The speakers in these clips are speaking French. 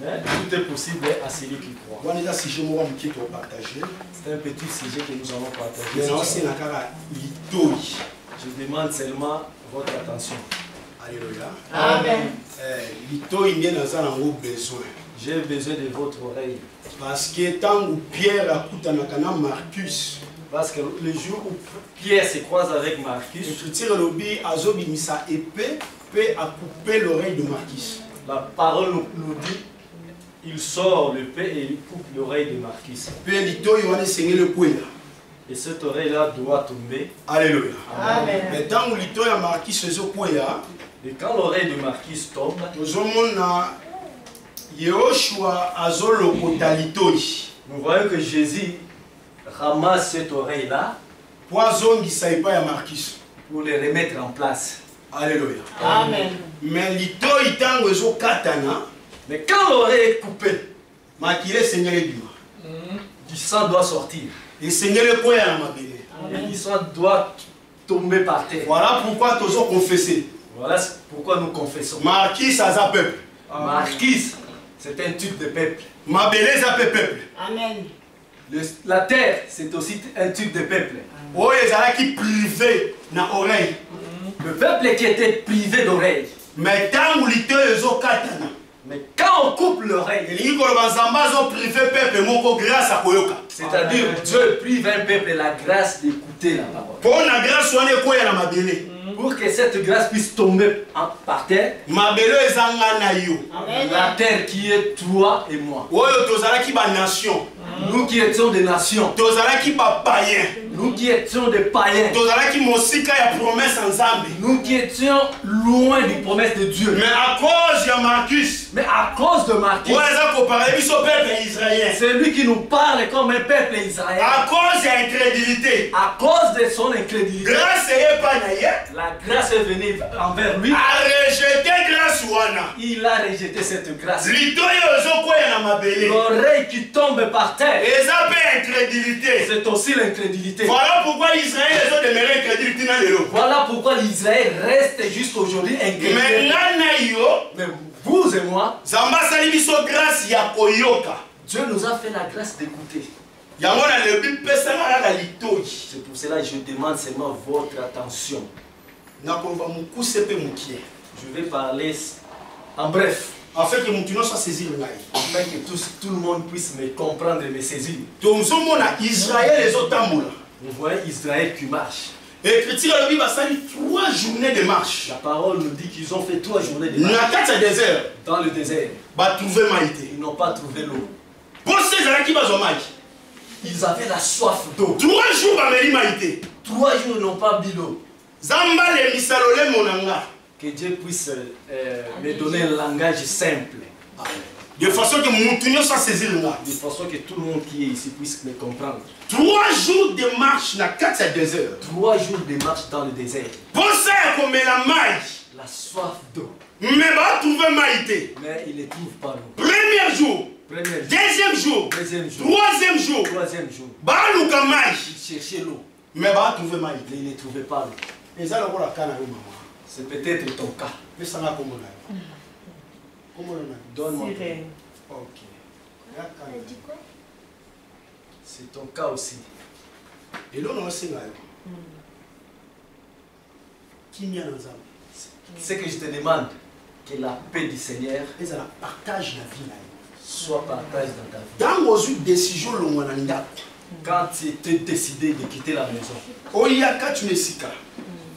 Mais tout est possible à celui qui croit. C'est un petit sujet que nous allons partager. Je demande seulement votre attention. Alléluia. Amen. J'ai besoin de votre oreille. Parce que tant où Pierre a coupé Marcus. Parce que le jour où Pierre se croise avec Marcus, l'oreille de Marcus. La parole nous dit, il sort le paix et il coupe l'oreille de Marcus. Et cette oreille-là doit tomber. Alléluia. Amen. Mais tant où Marcus et quand l'oreille de Marcus tombe, nous voyons que Jésus ramasse cette oreille-là pour les remettre en place. Alléluia. Amen. Mais quand l'oreille est coupée, du sang doit sortir. Et le sang doit tomber par terre. Voilà pourquoi nous confessons. Voilà pourquoi nous confessons. Marquis a un peuple. Marquis, c'est un type de peuple. Ma belle a un peuple. Amen. La terre, c'est aussi un type de peuple. Oh, les gens qui privés na oreille. Le peuple qui était privé d'oreille. Mais tant où les gens katana. Mais quand on coupe l'oreille, c'est-à-dire Dieu prive un peuple la grâce d'écouter la parole. Pour que cette grâce puisse tomber par terre, la terre qui est toi et moi. Nous qui étions des nations, nous qui étions des païens, nous qui étions loin des promesses de Dieu. Mais à cause de Marcus, c'est lui qui nous parle comme un peuple israélien. À cause de l'incrédulité, à cause de son incrédulité, la grâce est venue envers lui. Il a rejeté cette grâce. L'oreille qui tombe par terre, c'est aussi l'incrédulité. Voilà pourquoi Israël Voilà pourquoi l'Israël reste jusqu'à aujourd'hui incrédule. Mais vous et moi, Dieu nous a fait la grâce d'écouter. C'est pour cela que je demande seulement votre attention. Je vais parler en bref. Afin que mon tunnel soit saisi. Afin que tout le monde puisse me comprendre et me saisir. Israël Nous voyons Israël qui marche. Et Chrétien a 3 journées de marche. La parole nous dit qu'ils ont fait 3 journées de marche. Dans le désert. Ils n'ont pas trouvé l'eau. Ils avaient la soif d'eau. 3 jours 3 jours ils n'ont pas bu l'eau. Que Dieu puisse me donner un langage simple. De façon que mon tunnel soit saisi. De façon que tout le monde qui est ici puisse me comprendre. 3 jours de marche dans le désert. 3 jours de marche dans le désert. La soif d'eau. Mais il ne trouve pas l'eau. Premier jour. Deuxième jour. Troisième jour. Il cherchait l'eau. Mais il ne trouvait pas l'eau. C'est peut-être ton cas. Donne-moi. Ok. C'est ton cas aussi. Et là, on a ce que je te demande, que la paix du Seigneur soit partage dans ta vie. Quand tu étais décidé de quitter la maison,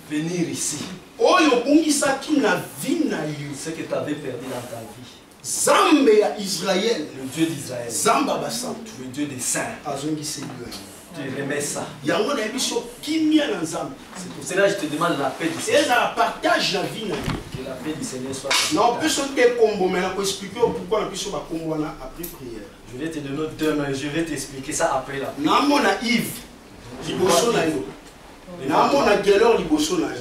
venir ici, ce que tu avais perdu dans ta vie, Israël, le Dieu d'Israël, le Dieu des saints, tu remets ça. C'est pour cela que je te demande la paix du Seigneur. Que la paix du Seigneur soit je vais te donner 2 mains, je vais t'expliquer ça après là. Je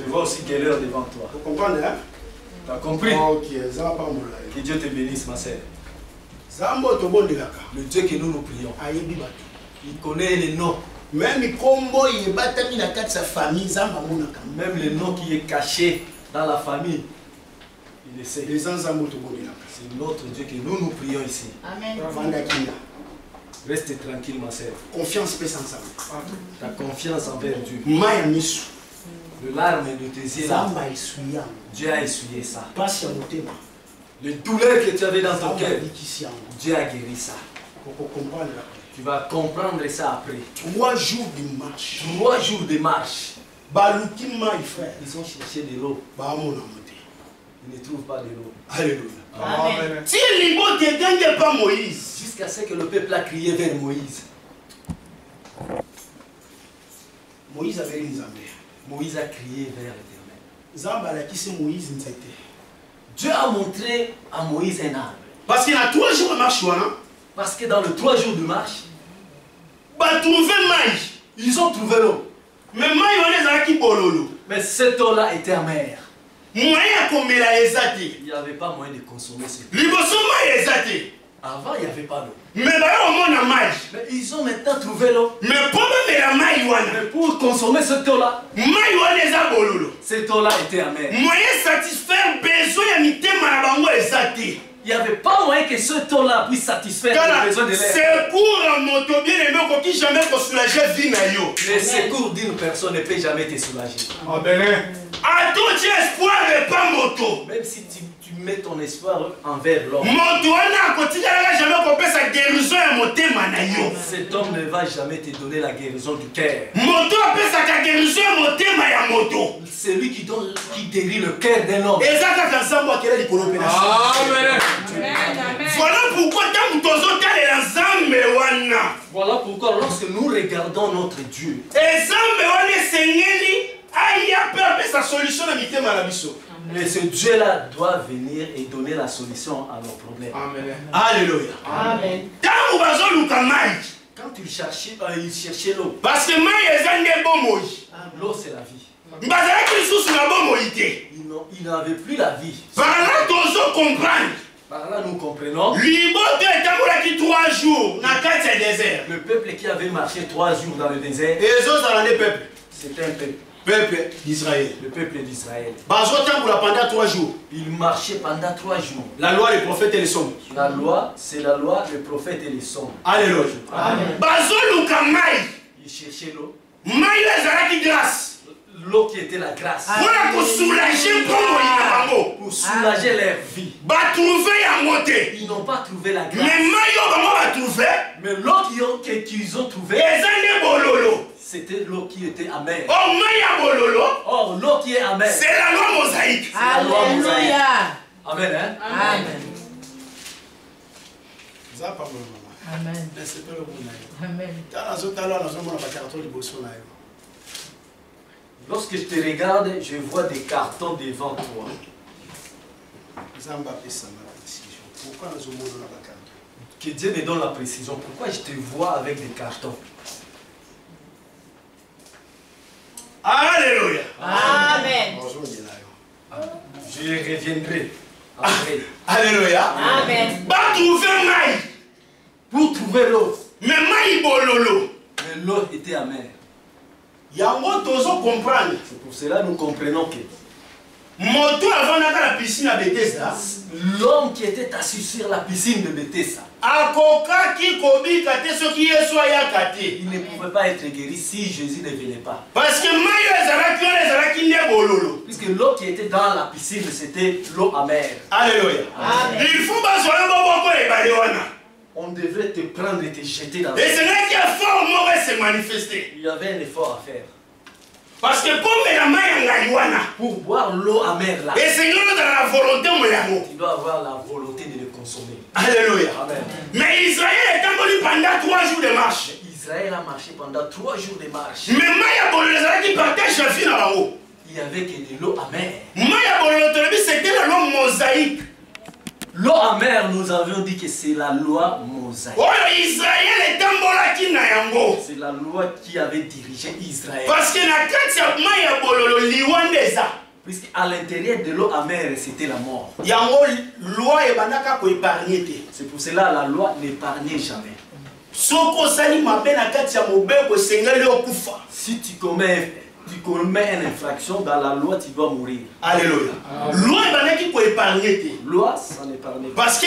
vois aussi Geller devant toi. Vous comprenez, hein? Tu as compris? Ok, que Dieu te bénisse, ma sœur. Le Dieu que nous prions, il connaît les noms. Même le nom qui est caché dans la famille, Il essaie. C'est notre Dieu que nous prions ici. Amen. Reste tranquille, ma sœur. Confiance paix ensemble. Ta confiance envers Dieu. Le larme de tes yeux là. Dieu a essuyé ça. Le douleur que tu avais dans ton cœur, Dieu a guéri ça. Tu vas comprendre ça après. 3 jours de marche. 3 jours de marche. Ils ont cherché de l'eau. Ils ne trouvent pas de l'eau. Alléluia. Amen. Si l'Ibo ne gagne pas Moïse, jusqu'à ce que le peuple a crié vers Moïse. Moïse avait une zambé. Moïse a crié vers l'Éternel. Dieu a montré à Moïse un arbre. Parce qu'il y a 3 jours de marche. Parce que dans les 3 jours de marche, ils ont trouvé l'eau. Mais cette eau-là était amère. Il n'y avait pas moyen de consommer cette eau. Avant, il n'y avait pas d'eau. Mais ils ont maintenant trouvé l'eau. Mais pour consommer cette eau-là, cette eau-là était amère. Il n'y avait pas moyen que ce eau-là puisse satisfaire les besoins de l'air. Le secours d'une personne ne peut jamais te soulager. Même si tu mets ton espoir envers l'homme, cet homme ne va jamais te donner la guérison du cœur. C'est lui qui guérit le cœur d'un homme. Voilà pourquoi lorsque nous regardons notre Dieu, et ce Dieu-là doit venir et donner la solution à nos problèmes. Amen. Alléluia. Amen. Quand il cherchait l'eau, parce que l'eau c'est la vie. Il n'avait plus la vie. Par là nous comprenons. Le peuple qui avait marché 3 jours dans le désert, c'était un peuple d'Israël. Le peuple d'Israël. Pendant 3 jours. Il marchait pendant 3 jours. La loi, les prophètes et les sommes. La loi, c'est la loi, le prophète et les sommes. Alléluia. Amen. Il cherchait l'eau. L'eau qui était la grâce. Pour soulager leur vie. Ils n'ont pas trouvé la grâce. Mais l'eau qu'ils ont trouvée, c'était l'eau qui était amère. Or, l'eau qui est amère, c'est la loi mosaïque. Alléluia. Amen. Hein? Amen. Amen. Lorsque je te regarde, je vois des cartons devant toi. Que Dieu me donne la précision. Pourquoi je te vois avec des cartons? Alléluia. Amen. Je reviendrai après. Alléluia. Amen. Pour trouver l'eau. Mais l'eau était amère. C'est pour cela que nous comprenons que l'homme qui était assis sur la piscine de Bethesda, il ne pouvait pas être guéri si Jésus ne venait pas. Parce que puisque l'eau qui était dans la piscine, c'était l'eau amère. Alléluia. Amen. Il faut on devrait te prendre et te jeter dans l'eau. Et c'est là qu'il y a fort se manifester. Il y avait un effort à faire. Parce que pour boire l'eau amère là, tu dois avoir la volonté de le consommer. Alléluia. Amen. Mais Israël est envolé pendant 3 jours de marche. Israël a marché pendant 3 jours de marche. Mais il n'y avait que de l'eau amère. C'était la loi mosaïque. L'eau amère, nous avions dit que c'est la loi mosaïque. C'est la loi qui avait dirigé Israël. Parce que puisqu'à l'intérieur de l'eau amère, c'était la mort. C'est pour cela la loi n'épargnait jamais. Si tu commets tu commets une infraction, dans la loi, tu dois mourir. Alléluia. Loi est pour épargner. Loi, ça n'épargne pas. Parce que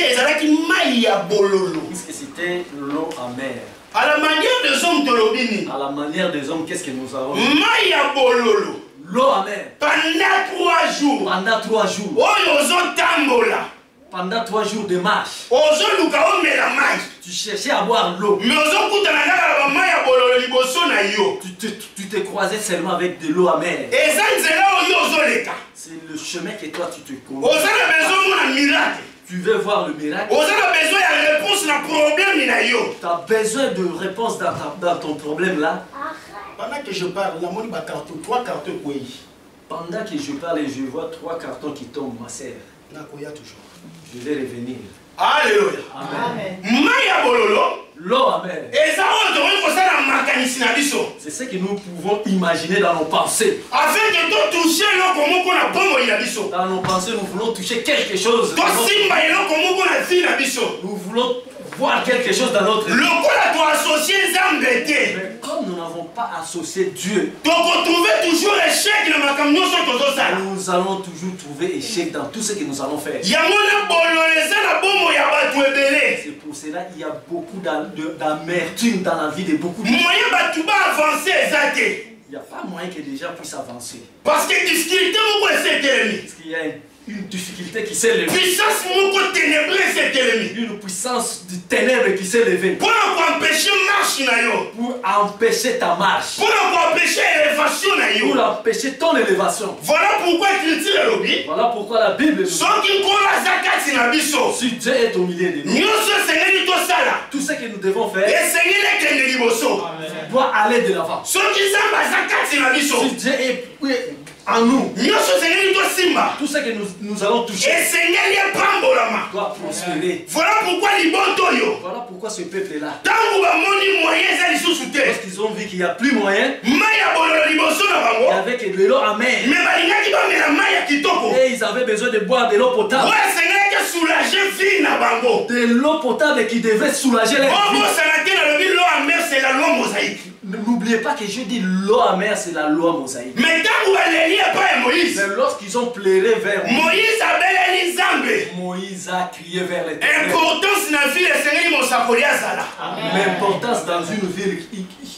Puisque c'était l'eau amère. à la manière des hommes de l'obini. À la manière des hommes, qu'est-ce que nous avons? L'eau amère. Pendant 3 jours. Pendant 3 jours. Pendant 3 jours de marche. Tu cherchais à boire l'eau. Tu te croisais seulement avec de l'eau amère. C'est le chemin que toi tu te connais. Tu veux voir le miracle. Tu as besoin de réponse dans ton problème là. Pendant que je parle, il y a 3 cartons. Pendant que je parle et je vois 3 cartons qui tombent, ma sœur. Je vais revenir. Alléluia. Amen. Amen. L'eau amère. C'est ce que nous pouvons imaginer dans nos pensées. Afin que tu touches l'eau. Dans nos pensées, nous voulons toucher quelque chose. Nous voulons voir quelque chose dans notre vie. Mais comme nous n'avons pas associé Dieu, nous allons toujours trouver échec dans tout ce que nous allons faire. C'est pour cela qu'il y a beaucoup d'amertume dans la vie de beaucoup de gens. Il n'y a pas moyen que les gens puissent avancer. Parce que difficulté, Parce qu'il y a une difficulté qui s'est levée. puissance Une puissance du ténèbre qui s'est levée. pour empêcher marche na yo, Pour empêcher ta marche. pour empêcher élévation na Pour yo. empêcher ton élévation. Voilà pourquoi l'écriture est lobby. Voilà pourquoi la Bible nous dit, Soki kola zakati na biso. si Dieu est au milieu de nous, Nyonso sengeli tosala. tout ce que nous devons faire Esengeli ekende liboso. doit aller de l'avant. Soki nzambe azakati na biso. Si Dieu est en nous, Nyonso sengeli tosimba. tout ce que nous allons toucher Esengeli epambolama. doit prospérer. Voilà pourquoi liboto yo. Voilà pourquoi ce peuple-là, Tango bamoni moyen eza lisusu te. lorsqu'ils ont vu qu'il n'y a plus moyen, Mai ya bololo liboso na et bango. avec de l'eau amère, Mais balingaki bamela mai ya kitoko. et ils avaient besoin de boire de l'eau potable. Ouais, esengeli soulager vie na bango. De l'eau potable qui devait soulager les Oh, vies. bon, ça n'a été dans le ville, l'eau amère, c'est la loi mosaïque. N'oubliez pas que je dis l'eau amère, c'est la loi mosaïque. Mais tant que vous allez pas Moïse, Mais lorsqu'ils ont pleuré vers Moïse a bel Zambé. Moïse a crié vers l'éternel. Importance dans la ville, c'est mon sakolia sala. L'importance dans une ville,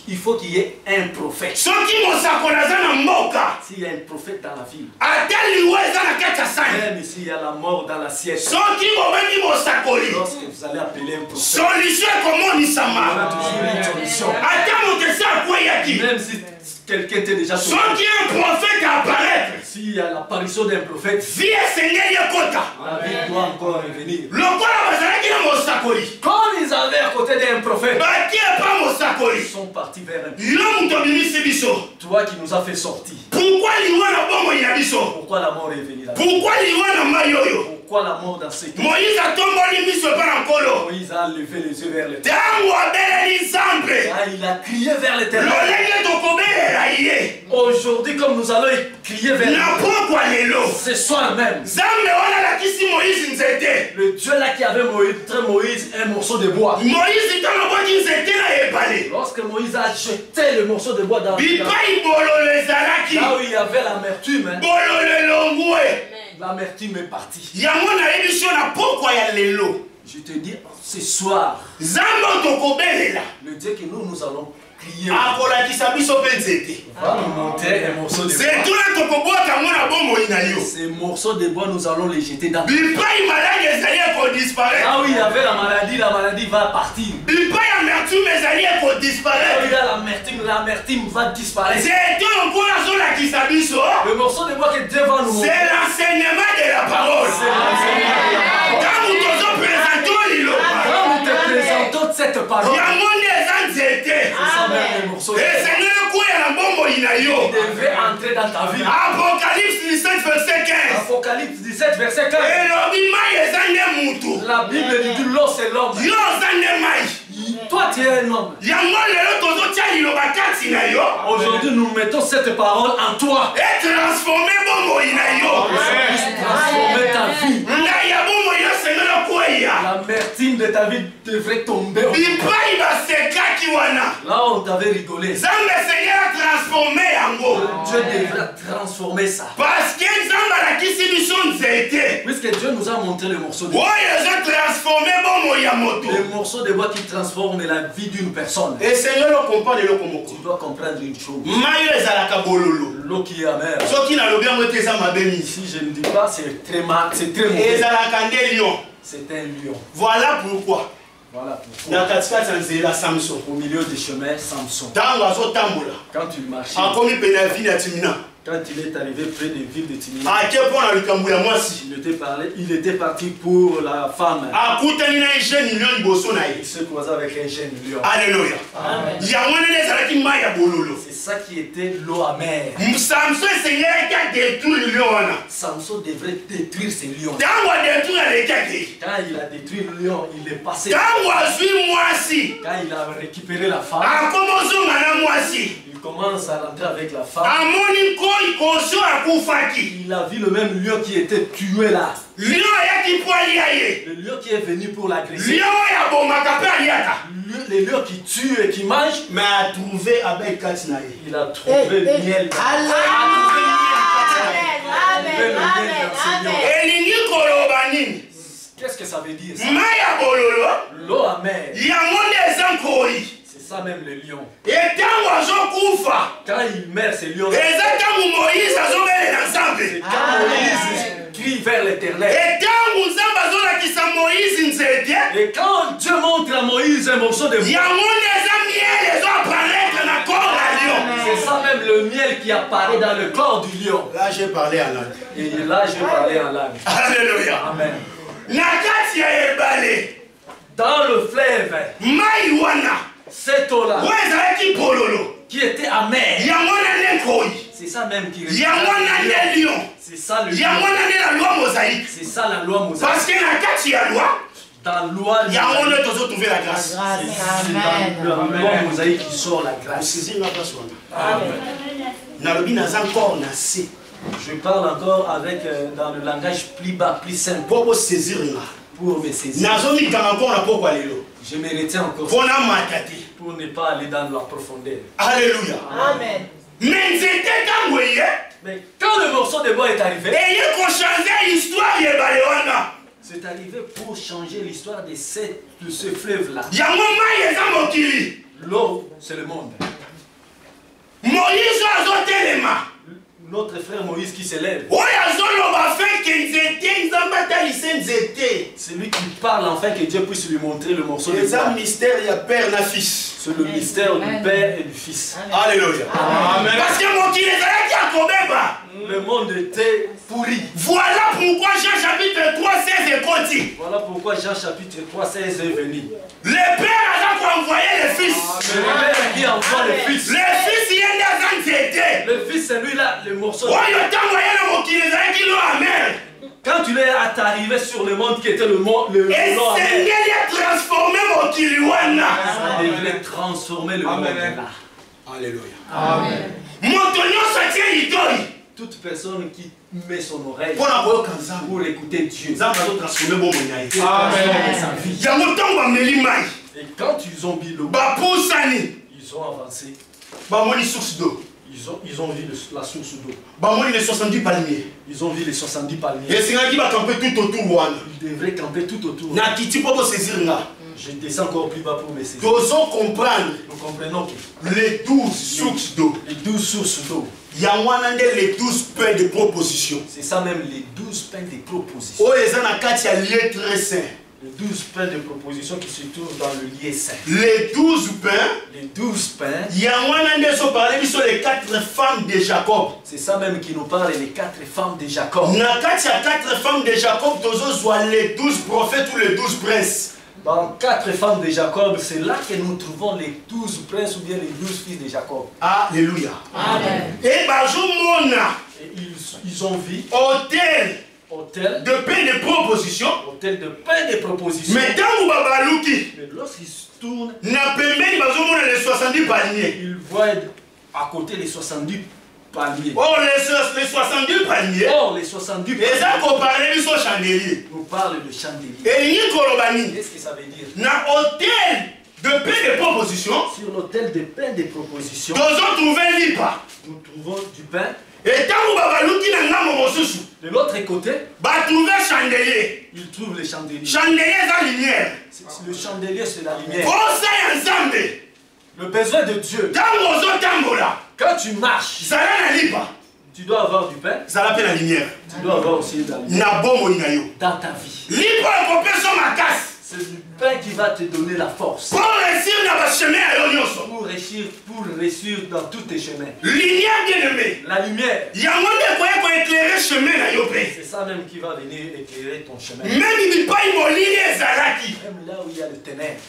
il faut qu'il y ait un prophète. Ce qui mon sakonaza na moka. S'il y a un prophète dans la ville, Atali weza na kata sana. même s'il y a la mort dans l'assiette, Ce qui mon sakoli. lorsque vous allez appeler un prophète, Solution comment ni il y aura sama. toujours une solution. Attends mon tessin quoi yaki. Même si quelqu'un était déjà Ce sauvé, qui est un prophète à apparaître. s'il y a l'apparition d'un prophète, Vie Seigneur Yokota. la vie doit encore revenir. Le quoi bazalaki na mon sakoli. Comme ils avaient à côté d'un prophète, Baki pas mon sakoli. ils sont partis vers un prophète. L'homme t'obéit biso. Toi qui nous as fait sortir. Pourquoi liwa na bombo ya biso? Pourquoi la mort est venue là? Pourquoi liwa na mayoyo? Pourquoi la mort dans cette vie? Moïse a tombé biso par nkolo. Moïse a levé les yeux vers l'éternel. Tango abeleli Nzambe. Ah, il a crié vers l'éternel. Lolenge tokobelela ye. Aujourd'hui, comme nous allons crier vers Na pokwa lelo. ce soir même, Nzambe wana lakisi Moïse nzete. le Dieu là qui avait montré Moïse un morceau de bois. Moïse talobaki nzete na ebale. Lorsque Moïse a jeté le morceau de bois dans Bipai bololo ezalaki. là où il y avait l'amertume, hein, Bololo elongwe. l'amertume est partie. Yango nayebi so na pokwa ya lelo. Je te dis, ce soir, Nzambe tokobelela. le Dieu que nous allons crier Akolakisa biso pe nzete. va nous montrer un morceau de bois. C'est tout là tokobwaka mona bomoi na yo. Ces morceaux de bois, nous allons les jeter dans. Bipai maladi ezali ekodisparaître. Là où il y avait la maladie va partir. Bipai amertume ezali Là où il ekodisparaître. y a l'amertume va disparaître. C'est tout lokola azolakisa biso. Le morceau de bois que Dieu va nous montrer, C'est l'enseignement de la parole. c'est l'enseignement de la parole. Quand nous tozopresentons liloba. Quand nous te présentons cette parole, Yango nde eza nzete. c'est ça même le morceau de bois Esengeli koya na bomoi na yo. qui devait entrer dans ta vie. Apocalypse 17 verset 15. Apocalypse 17, verset 15. Elobi mai eza nde mutu. La Bible dit que l'eau c'est l'homme. Yo oza nde mai. Toi tu es un homme. Yango lelo tozotia liloba kati na yo. Aujourd'hui nous mettons cette parole en toi. Et transformer bomoi na yo. Que ça puisse transformer ta vie. Ngai ya bomoi yo sengeli koya. L'amertume de ta vie devrait tomber. Bipai basekaki Là où on t'avait rigolé. Dieu devra transformer ça. Parce que puisque Dieu nous a montré le morceau de bois. Le morceau de bois qui transforme la vie d'une personne. Et Seigneur, tu dois comprendre une chose. L'eau qui est amère. Si je ne dis pas, c'est très mal, c'est très mauvais. C'est un lion. Voilà pourquoi. Voilà pourquoi. Au milieu des chemins, Samson. Quand il marchait. Quand il est arrivé près des villes de Timina, il était parti pour la femme. Il se croisait avec un jeune lion. Alléluia. C'est ça qui était l'eau amère. Samson devrait détruire ces lions. Quand il a détruit le lion, il est passé. Quand il a récupéré la femme, il commence à rentrer avec la femme. Il a vu le même lion qui était tué là. Le lion qui est venu pour l'agresser. Le lion qui tue et qui mange. Mais a trouvé avec Katina. Il a trouvé le miel. Qu'est-ce que ça veut dire ça? L'eau amère. C'est ça même le lion. Quand il meurt, c'est lion. C'est quand Moïse crie vers l'Éternel. Et quand Dieu montre à Moïse un morceau de bois, c'est ça même le miel qui apparaît dans le corps du lion. Là, j'ai parlé en langue. Et là, j'ai parlé en langue. Alléluia. Amen. Dans le fleuve, cette eau-là qui était amère, c'est ça même qui c'est ça le lion. C'est ça la loi mosaïque. Parce que la loi, dans la loi, il y a trouvé la grâce. C'est dans la loi mosaïque qui sort la grâce. Je parle encore avec dans le langage plus bas, plus simple. Pour me saisir. Je me retiens encore pour ne pas aller dans la profondeur. Alléluia. Amen. Mais quand le morceau de bois est arrivé, c'est arrivé pour changer l'histoire de ce fleuve-là. L'eau, c'est le monde. Notre frère Moïse qui s'élève. C'est lui qui parle enfin que Dieu puisse lui montrer le morceau de bois. C'est le mystère du Père et du Fils. Alléluia. Amen. Parce que le monde était pourri. Voilà pourquoi Jean chapitre 3,16 est conti. Voilà pourquoi Jean chapitre 3,16 est venu. Le Père a envoyé le Fils. Le Père qui envoie le Fils. Le Fils, il est dans le Fils, c'est lui là, le morceau. Quand tu es arrivé sur le monde qui était le monde, ça devait transformer le monde là. Alléluia. Amen. Toute personne qui met son oreille pour écouter Dieu. Amen. Et quand ils ont vu l'eau, ils ont avancé. Ils ont vu la source d'eau. Les 70 palmiers. Ils ont vu les 70 palmiers. Et c'est qui va camper tout autour. Ils devraient camper tout autour. Je descends encore plus bas pour me saisir. Nous comprenons que les 12 sources d'eau. Les 12 sources d'eau. Il y a les 12 pains de proposition. C'est ça même, les 12 pains de proposition. Oh, les lieu très saint. Les 12 pains de proposition qui se trouvent dans le lieu saint. Les 12 pains. Les 12 pains. Il y a les 4 femmes de Jacob. C'est ça même qui nous parle, les 4 femmes de Jacob. Il y a 4 femmes de Jacob, les 12 prophètes ou les 12 princes. Dans 4 femmes de Jacob, c'est là que nous trouvons les 12 princes ou bien les 12 fils de Jacob. Alléluia. Amen. Et ils ont vu hôtel de pain de proposition. Hôtel de pain de proposition. Mais lorsqu'ils se tournent, les 70 palmiers. Ils voient à côté les 70 palmiers. Oh, les 70 palmiers. Oh, les 70 palmiers. Et ça, qu'on parlait du chandelier. Nous parle de chandelier. Et qu'est-ce que ça veut dire? Na hôtel de pain de propositions. Sur l'autel de pain de propositions. Nous avons trouvé lipa. Nous trouvons du pain. Et tant de l'autre côté, chandelier. il trouve les chandeliers. Chandelier, c'est la lumière. Le chandelier, c'est la lumière. Le besoin de Dieu. Quand tu marches, tu dois avoir du pain. La lumière. Tu dois avoir aussi de la lumière dans ta vie. C'est du pain qui va te donner la force. Pour réussir dans tous tes chemins. La lumière. C'est ça même qui va venir éclairer ton chemin. Même là où il y a le ténèbre.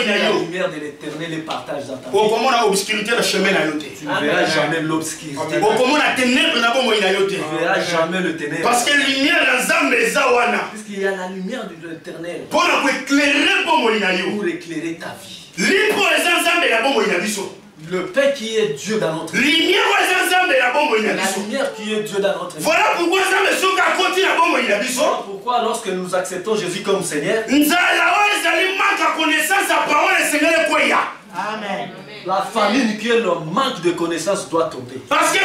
La lumière de l'éternel les partage dans ta vie. Tu ne verras jamais l'obscurité. Tu ne verras jamais le ténèbre. Parce que puisqu'il y a la lumière de l'éternel pour éclairer ta vie. Le pain qui est Dieu dans notre vie. La lumière qui est Dieu dans notre vie. Voilà pourquoi lorsque nous acceptons Jésus comme Seigneur, Amen. La famine qui est le manque de connaissance doit tomber. Parce que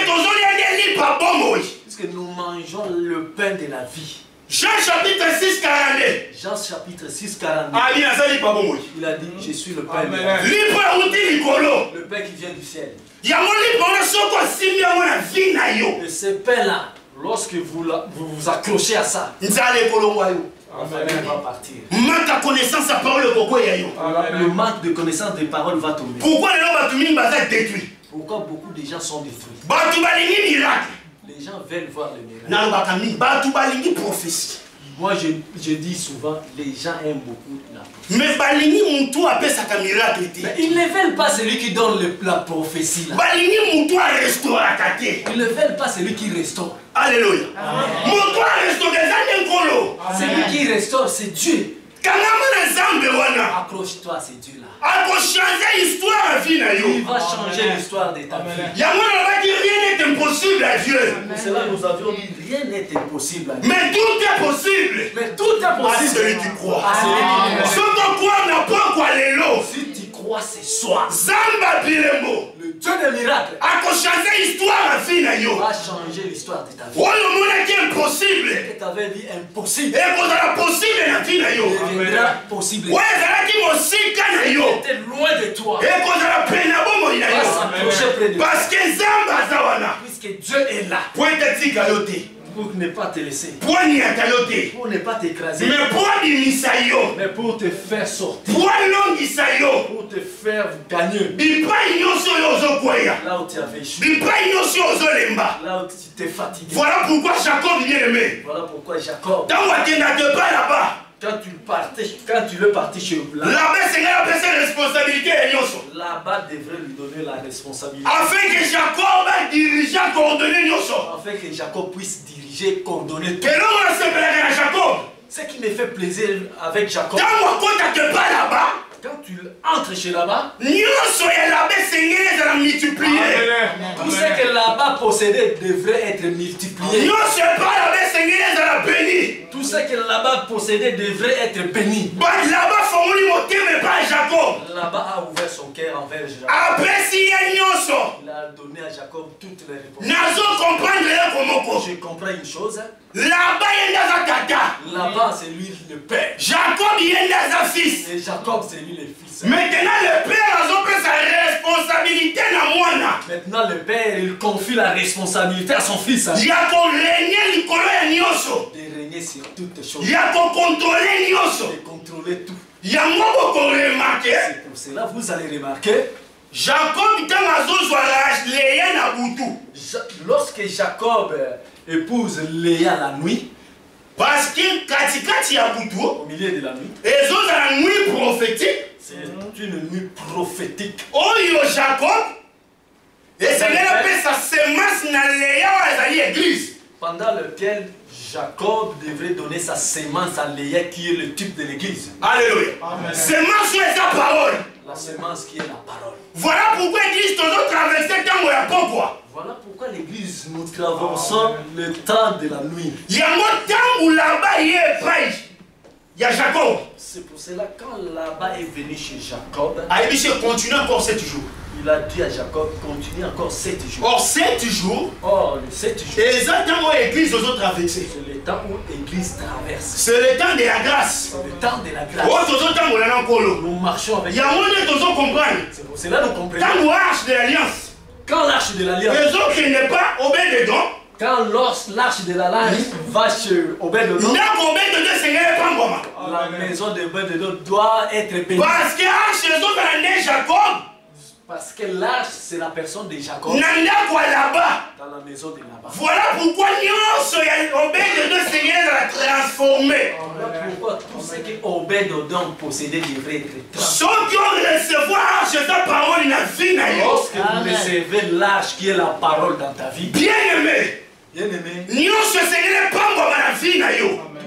puisque nous mangeons le pain de la vie. Jean chapitre 6, 42. Jean chapitre 6, 42. Il a dit, je suis le pain de la vie. Le pain qui vient du ciel. Et ce pain-là, lorsque vous vous accrochez à ça, la famine va partir. Le manque de connaissance des paroles va tomber. Pourquoi beaucoup de gens sont détruits? Les gens veulent voir le miracle. Moi, je dis souvent, les gens aiment beaucoup la prophétie. Mais ils ne veulent pas celui qui donne la prophétie. Là. Ils ne veulent pas celui qui restaure. Alléluia. Celui qui restaure, c'est Dieu. Accroche-toi à ces dieux-là. Il va changer l'histoire de ta vie. Rien n'est impossible à Dieu. Pour cela, nous avions dit rien n'est impossible à Dieu. Mais tout est possible. Mais tout est possible. À celui qui croit. Si tu crois ce soir, le Dieu des miracles va changer l'histoire de ta vie. Ce impossible. que tu avais dit impossible. Et deviendra possible. Il était loin de toi. Va s'approcher près de toi. Parce que puisque Dieu est là. Pour ne pas te laisser. Pour ne pas t'écraser. Mais pour te faire sortir. Pour te faire gagner. Là où tu avais échoué. Là où tu t'es fatigué. Voilà pourquoi Jacob bien aimé. Voilà pourquoi Jacob. Quand tu n'étais pas là-bas. Quand tu veux partir chez là-bas devrait lui donner la responsabilité. Afin que Jacob dirige, coordonner. Afin que Jacob puisse diriger, coordonner tout. Ce qui me fait plaisir avec Jacob. Quand tu entres chez là-bas, tout ce que là-bas possédait devrait être multiplié. Tout ce que là-bas possédait devrait être béni. Là-bas a ouvert son cœur envers Jacob. Il a donné à Jacob toutes les réponses. Je comprends une chose. Là-bas c'est lui le père. Jacob et Jacob c'est lui le fils. Maintenant le père a sa responsabilité. Maintenant le père il confie la responsabilité à son fils. De régner sur toutes choses. De contrôler tout. C'est pour cela vous allez remarquer. Jacob lorsque Jacob épouse Léa la nuit, parce que au milieu de la nuit, c'est une nuit prophétique. Jacob pendant lequel Jacob devrait donner sa sémence à Léa qui est le type de l'église. Alléluia. Sémence est sa parole. La sémence qui est la parole. Voilà pourquoi l'église doit traverser le temps de la pourquoi. Voilà pourquoi l'église nous traversons le temps de la nuit. Il y a un temps où là-bas il y a Jacob. C'est pour cela quand Laban est venu chez Jacob, il continue encore 7 jours. Il a dit à Jacob, continue encore 7 jours. Or 7 jours. Or les 7 jours. Et c'est le temps où l'église aux autres traversé. C'est le temps où l'église traverse. C'est le temps de la grâce. C'est le temps de la grâce. Nous marchons avec. Il y a un de comprendre. C'est pour cela nous comprenons. Quand l'arche de l'alliance. Quand l'arche de l'alliance. Les autres qui n'est pas obéis dedans. Quand l'arche de l'alliance va chez Obed-Edom, la maison de Obed-Edom doit être bénie. Parce que l'arche les autres est Jacob. Parce que l'arche c'est la personne de Jacob. Dans la maison de Laban. Voilà pourquoi Obed-Edom Seigneur l'a transformé. Voilà pourquoi tout ce que Obed-Edom possédait devrait être transformé. Ceux qui ont recevoir sa parole dans la vie. Lorsque vous recevez l'arche qui est la parole dans ta vie. Bien aimé. Bien-aimé, tout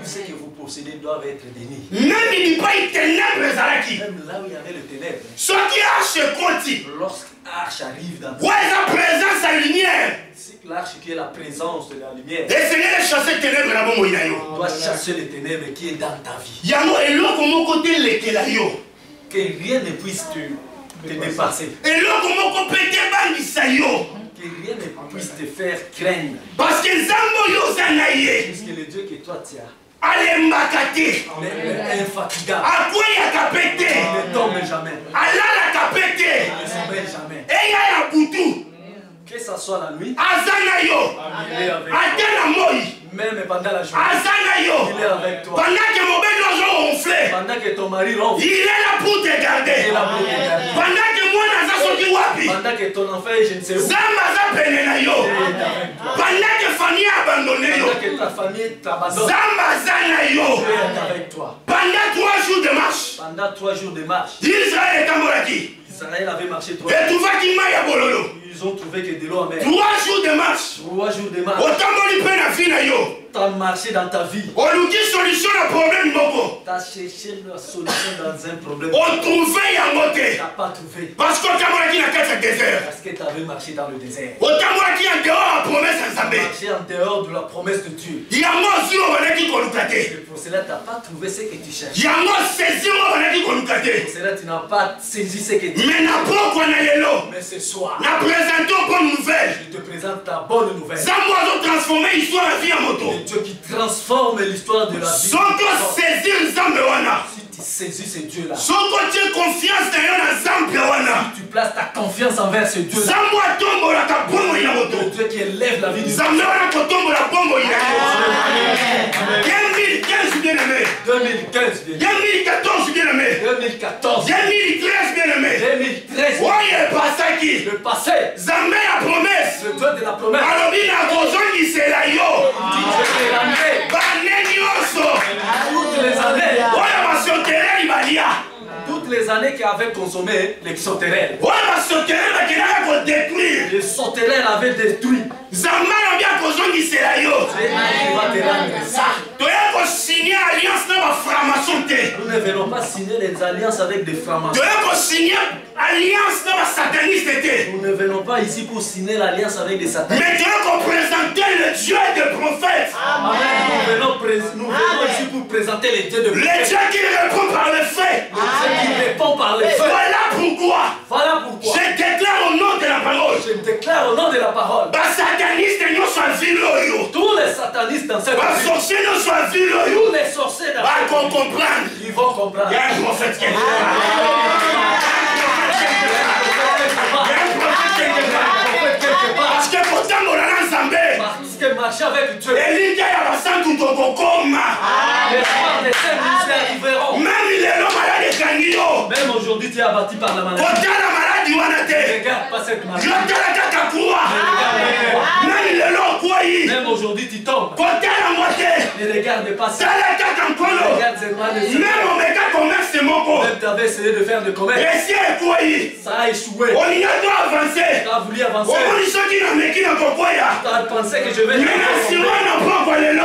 ce que vous possédez doit être béni. Même là où il y avait le ténèbres. Lorsque l'arche arrive dans ta vie, l'arche qui est la présence de la lumière doit chasser les ténèbres qui est dans ta vie. Que rien ne puisse te dépasser. Que rien ne puisse te faire craindre. Parce que puisque le Dieu que toi tu as, il est infatigable. Il ne tombe jamais. Il ne sommeille jamais. Que ce soit la nuit, il est avec toi. Même pendant la journée, il est avec toi. Pendant que ton mari ronfle, il est là pour te garder. Il est là pour te garder. Pendant que ton enfant est je ne sais où, il est avec toi. Pendant que ta famille t'abandonne, il est avec toi. Pendant 3 jours de marche, Israël avait marché 3 jours. Ils ont trouvé que de l'eau amère. 3 jours de marche. 3 jours de marche. Tu as marché dans ta vie. Tu as cherché la solution dans un problème. Tu n'as pas trouvé. Parce que tu avais marché dans le désert. Marché en dehors de la promesse de Dieu. C'est pour cela que tu n'as pas trouvé ce que tu cherches. Pour cela que tu n'as pas saisi ce que tu cherches. Mais ce soir, je te présente ta bonne nouvelle. Dieu qui transforme l'histoire de la vie. Si tu saisis ce Dieu-là, si tu places ta confiance envers ce Dieu-là, le Dieu qui élève la vie du monde. 2015 bien-aimé. 2014 bien-aimé. 2014. 2013 bien-aimé. 2013. Le passé. Zambé la promesse. Le Dieu de la promesse. Toutes les années qui avaient consommé les sauterelles. Les sauterelles avaient détruit. Dieu va te rendre ça. Nous ne venons pas signer les alliances avec des francs-maçons. Nous ne venons pas ici pour signer l'alliance avec des satanistes. Mais Dieu pour présenter le Dieu des prophètes. Nous venons ici pour présenter les dieux de prophètes. Le Dieu qui répond par les faits. Le Dieu qui répond par les faits. Voilà pourquoi. Je déclare au nom de la parole. Tous les satanistes dans cette ville. Tous les sorciers dans cette ville. Ils vont comprendre. Il y a un prophète qui est là. Parce que pourtant mon alliance Zambé. Parce que marcher avec Dieu. Les arriveront. Même aujourd'hui tu es abattu par la maladie. Regarde pas cette maladie. Même aujourd'hui tu tombes. Ne regarde pas ça. Regarde cette maladie. Même tu avais essayé de faire de commerce. Ça a échoué. Tu as voulu avancer. Tu as pensé que je vais te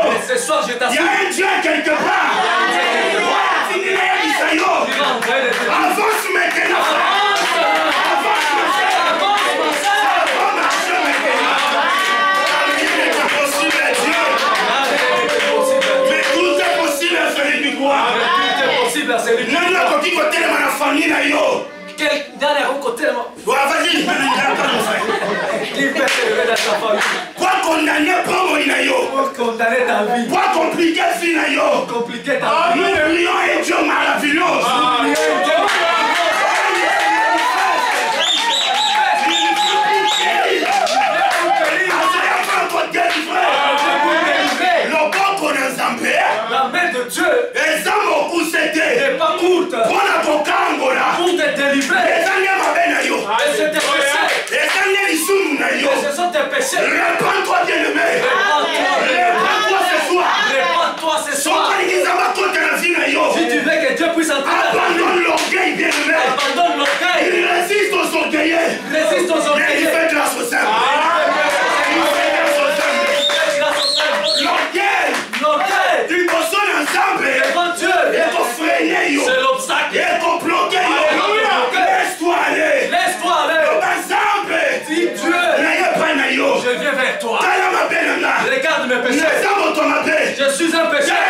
mais ce soir je t'assure. Il y a un Dieu quelque part. Avance maintenant. impossible à celui qui croit. Quel dernier côté là? Vas-y, Qui peut s'élever dans ta famille? quoi condamner pour Pour condamner ta vie. quoi compliquer Pour compliquer ta vie. Le lion est Dieu maravilloso. La main de Dieu n'est pas courte pour te délivrer. Et c'est tes péchés. Et ce sont tes péchés. Répands-toi, bien-aimé. Répands-toi ce soir. Répands-toi ce soir. Si tu veux que Dieu puisse entrer, abandonne l'orgueil, bien-aimé. Abandonne l'orgueil. Il résiste aux orgueilleux. Résiste aux orgueilleux. Il fait grâce aux saints. L'orgueil, tu consommes ensemble. C'est l'obstacle. Laisse-toi aller. Laisse-toi aller. Ensemble. Dis Dieu, je viens vers toi. Regarde mes péchés. Je suis un pécheur.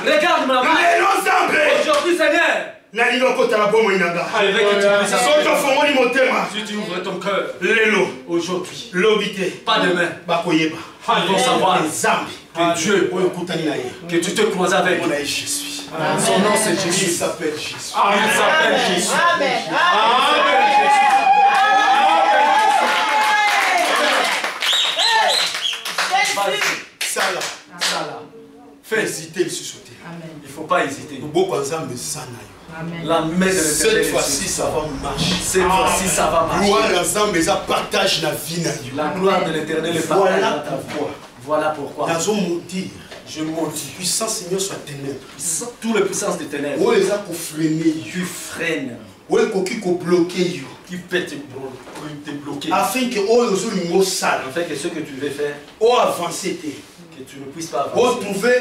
Regarde ma main. Aujourd'hui, Seigneur, je veux que tu puisses. Si tu ouvres ton cœur aujourd'hui, pas demain, ils vont savoir que Dieu, que tu te croises avec lui. Son nom c'est Jésus. Il s'appelle Jésus. Il s'appelle Jésus. Amen. Ça là. Fais hésiter le chuchoter. Il ne faut pas hésiter. La main de cette fois-ci, ça va marcher. Cette fois-ci, ça va marcher. La gloire de l'Éternel est partagée dans ta vie. Voilà pourquoi. Je maudis. Puissance Seigneur soit ténèbres. Toute la puissance des ténèbres. Tu freines. Qui peut te bloquer. Afin que ce que tu veux faire, que tu ne puisses pas avancer.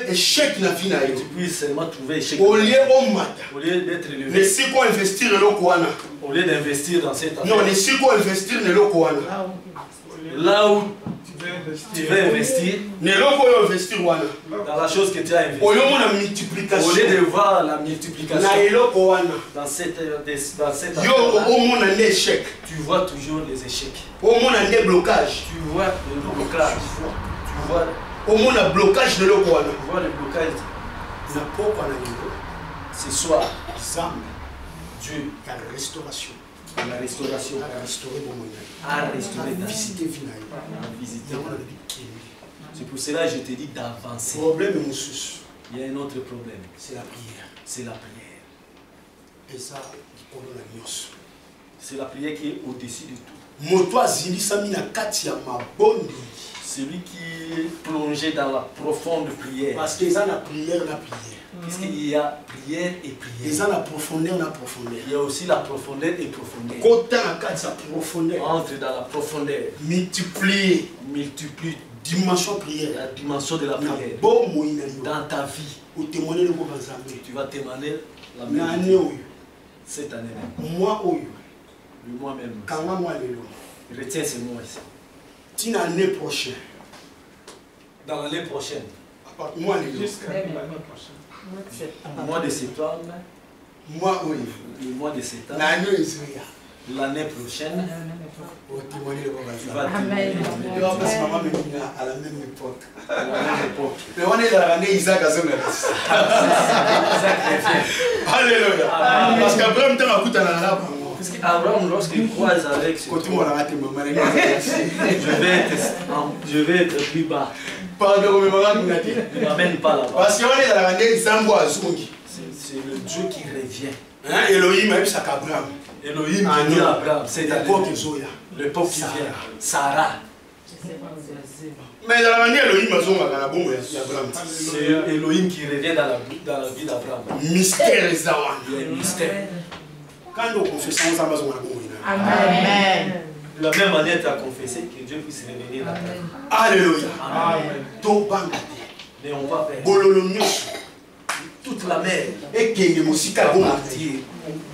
Que tu puisses seulement trouver échec. Au lieu d'être élevé. Au lieu d'investir dans cette affaire. Là où tu veux investir dans la chose que tu as investi. Au lieu de voir la multiplication dans cette affaire, tu vois toujours les échecs. Tu vois le blocage. Tu vois le blocage. Ce soir, Dieu la restauration. La restauration. À restaurer ta visiter. C'est pour cela que je te dis d'avancer. Il y a un autre problème. C'est la prière. C'est la prière. Et ça, c'est la prière qui est au-dessus de tout. Celui qui est plongé dans la profonde prière. Parce qu'il y a la prière, Puisqu'il y a prière et prière. Il y a la profondeur, Il y a aussi la profondeur et profondeur. Entre dans la profondeur. Multiplie. Dimension prière. La dimension de la prière. Dans ta vie. Tu vas témoigner la même cette année même. Moi-même. Retiens ce mois ici. L'année prochaine. Dans l'année prochaine. Jusqu'à l'année prochaine. Mois de septembre. Le mois de septembre. L'année prochaine. Tu vas témoigner à la même époque. Mais on est dans l'année Isaac à son Alléluia. Parce qu'Abraham t'a raconté dans la parce qu'Abraham, lorsqu'il croise avec ce je vais être plus bas. Ne m'amène pas là-bas. Parce qu'on est dans la année c'est le Dieu qui revient. Elohim a eu sa Abraham. Elohim a dit à Abraham, c'est le peuple qui vient. Sarah. Mais dans l'année Elohim a dit Abraham. C'est Elohim qui revient dans la vie d'Abraham. Mystère. Il y a un mystère. Quand nous confessons, nous avons Amen. De la même manière, tu as confessé que Dieu puisse revenir dans ta vie. Alléluia. Amen. Mais on va faire toute la mer et qu'il y ait partir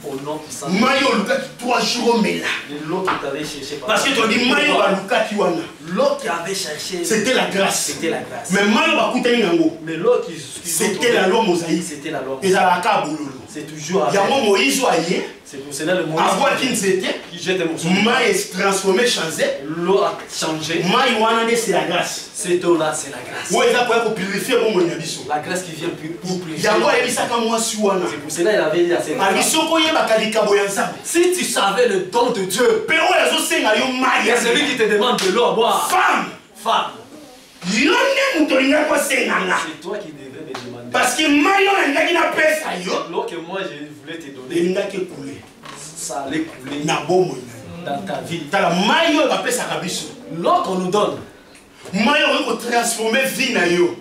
au nom puissant. Mayo Luka qui 3 jours mais là. L'eau qui t'avait cherché. Parce que tu dis Mayo Luka qui wana. L'eau qui avait cherché. C'était la grâce. C'était la grâce. Mais Mayo Bakutani Nango. Mais l'eau qui c'était la loi mosaïque. C'était la loi. Et ça la Kaboulolo. C'est toujours. Il y a un Moïse Oye. C'est pour cela le Moïse. Avoir qui c'était. Qui jette mon sang. Maï est transformé, changé. L'eau a changé. Maï wana c'est la grâce. Cette eau là c'est la grâce. Ouais, ça pour purifier mon monabiso. La grâce qui vient pour purifier. C'est pour cela il avait dit à ses frères. Si tu savais le don de Dieu, il y a celui qui te demande de l'eau à boire. Femme. C'est toi qui devais me demander. Parce que l'eau que moi je voulais te donner, ça allait couler dans ta vie. L'eau qu'on nous donne,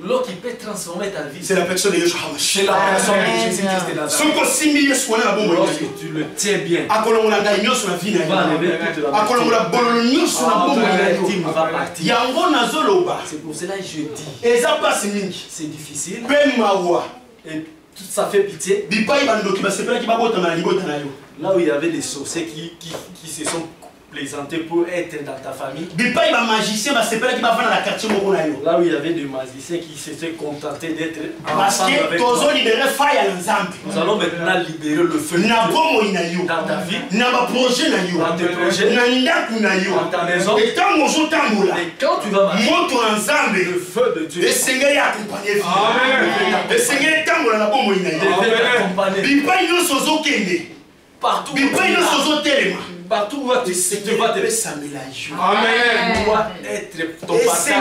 l'eau qui peut transformer ta vie, c'est la personne de Yeshua. C'est la personne de Jésus-Christ de Nazareth. Lorsque tu le tiens bien, va enlever toute la c'est pour cela que je dis, c'est difficile et tout ça fait pitié. Là où il y avait des sorciers qui se sont plaisantés pour être dans ta famille. Là où il y avait des magiciens qui se sont contentés d'être ensemble avec toi. Nous allons maintenant libérer le feu dans ta vie, dans tes projets, dans ta maison. Et quand tu vas marcher, le feu de Dieu devait t'accompagner. Partout où tu vas te Amen. Doit être ton partage.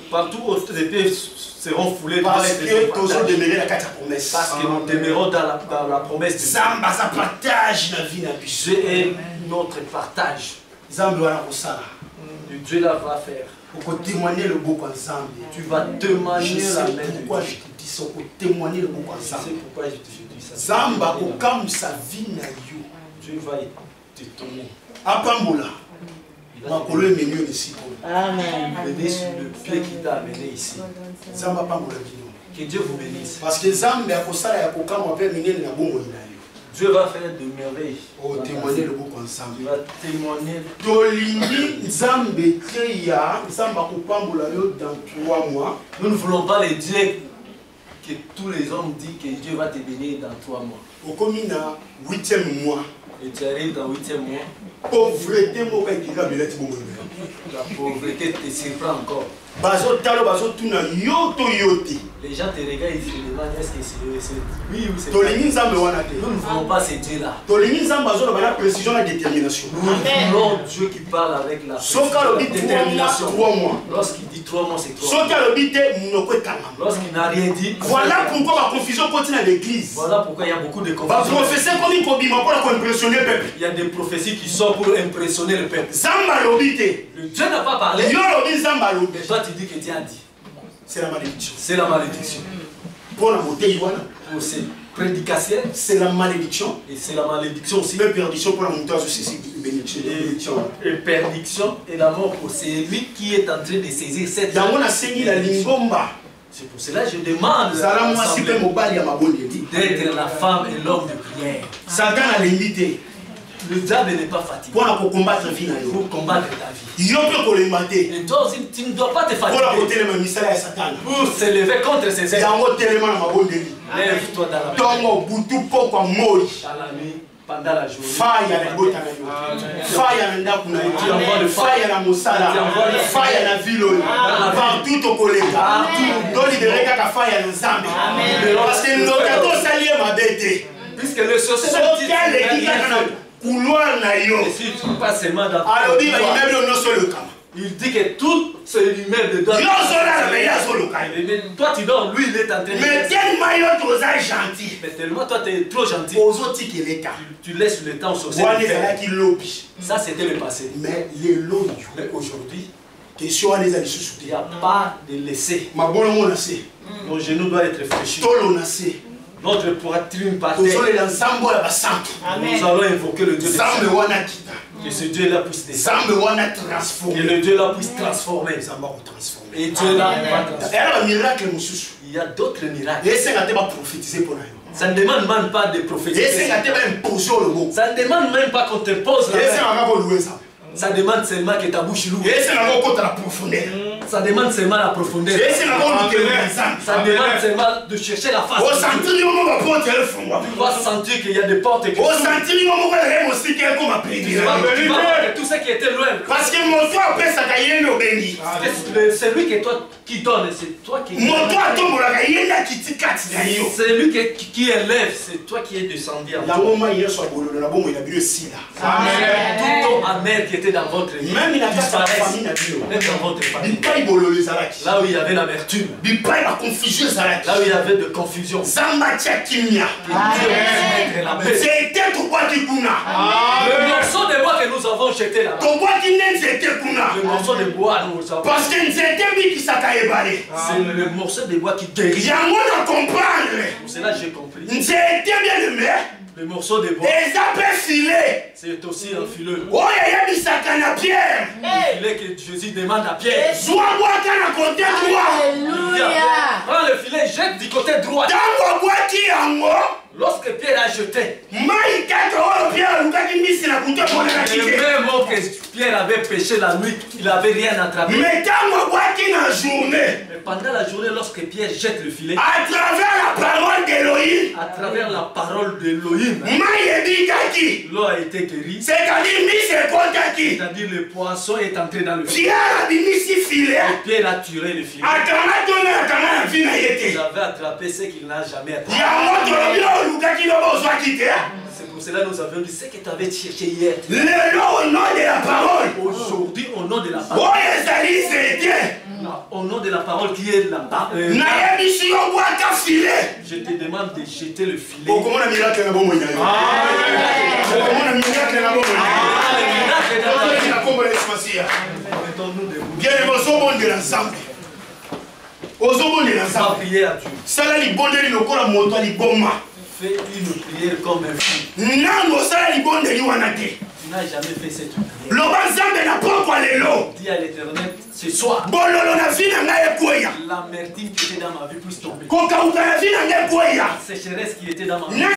Partout où tes pieds seront foulés. Parce que nous demeurons dans la promesse de Dieu. Dieu est notre partage. Dieu là va faire. Tu vas témoigner la main de Dieu. Pourquoi je te dis ça? Témoigner le beaucoup ensemble. C'est pourquoi je te dis ça. Zamba kokam sa vie na yo. Dieu va t'étonner. Apambola. Makolo emeni ici. Amen. Venez sur le pied qui t'a amené ici. Zamba pambola bino. Que Dieu vous bénisse. Parce que Zamba akosala ya kokam appelle minene na bongo na yo. Dieu va faire de merveilles. Oh, témoigner le beaucoup ensemble. Il va témoigner. Tolingi Zamba treya, Zamba kopambola yo dans 3 mois. Nous ne voulons pas les dire que tous les hommes disent que Dieu va te bénir dans 3 mois. Au commis na 8e mois. Et tu arrives dans 8e mois. Pauvreté moka ikika belati bongo. La pauvreté te surprend encore. Les gens te regardent et se demandent est-ce que c'est oui ou c'est pas. Nous ne voulons pas ce Dieu là. Nous voulons Dieu qui parle avec la détermination. 3 mois. Lorsqu'il dit 3 mois, c'est 3 mois. Lorsqu'il n'a rien dit. Voilà pourquoi la confusion continue à l'église. Voilà pourquoi il y a beaucoup de confusion. Il y a des prophéties qui sont pour impressionner le peuple. Le Dieu n'a pas parlé. Mais toi tu dis que Dieu a dit. C'est la malédiction. C'est la malédiction. Pour la beauté, pour ces prédications, c'est la malédiction. Et c'est la malédiction aussi. Mais perdition pour la montagne, c'est bénédiction. Et perdiction et la mort pour celui qui est en train de saisir cette. C'est pour cela que je demande d'être la femme et l'homme de prière. Satan a l'invité. Le diable n'est pas fatigué. Pour combattre ta vie. Pour combattre ta vie. Et toi aussi, tu ne dois pas te fatiguer. Pour s'élever contre ses ennemis. Lève-toi dans la nuit. Pendant la journée. Puisque le sorcier couloir na yo. Pas seulement dans il dit que tout ce immeuble doit. Mais toi tu dors, lui il est en train de. Mais tellement gentil. Mais tellement toi tu es trop gentil. Tu laisses le temps sur cette ça c'était le passé. Mais aujourd'hui, il n'y a pas de laisser. Nos genoux doivent être fléchis. Notre poitrine par terre. Nous allons invoquer le Dieu de que ce Dieu-là puisse descendre. Que le Dieu-là puisse transformer. Et Dieu-là va transformer. Il Il y a d'autres miracles. Ça ne demande même pas de prophétiser. Ça ne demande même pas qu'on te pose la main. Ça demande seulement que ta bouche loue. Ça demande seulement la profondeur. Ça demande seulement de chercher la face. Tu vas sentir qu'il y a des portes qui s'ouvrent. Tu vas voir que tout ce qui était loin. Parce que c'est lui qui donne, c'est toi qui c'est lui qui élève, c'est toi qui es descendu en toi. Tout amer qui était dans votre vie, même dans votre famille, là où il y avait l'amertume, là où il y avait de confusion, le morceau de bois que nous avons jeté là, le morceau de bois nous avons, parce que c'est le morceau de bois qui guérit. Pour cela j'ai compris. Le morceau de bois, c'est aussi un filet. Le filet que Jésus demande à Pierre. Prends le filet, jette du côté droit. Lorsque Pierre a jeté, le même mot que Pierre avait pêché la nuit, il n'avait rien attrapé. Mais pendant la journée, lorsque Pierre jette le filet, à travers la parole d'Élohim, l'eau a été guérie. C'est-à-dire le poisson est entré dans le filet. Et Pierre a tiré le filet. Il avait attrapé ce qu'il n'a jamais attrapé. C'est pour cela que nous avions dit ce que tu avais cherché hier. Au nom de la parole. Aujourd'hui, au nom de la parole. Au nom de la parole qui est la parole. Je te demande de jeter le filet. Fais une prière comme un fou. Tu n'as jamais fait cette prière. Dis à l'Éternel ce soir. L'amertume qui était dans ma vie puisse tomber. La sécheresse qui était dans ma vie.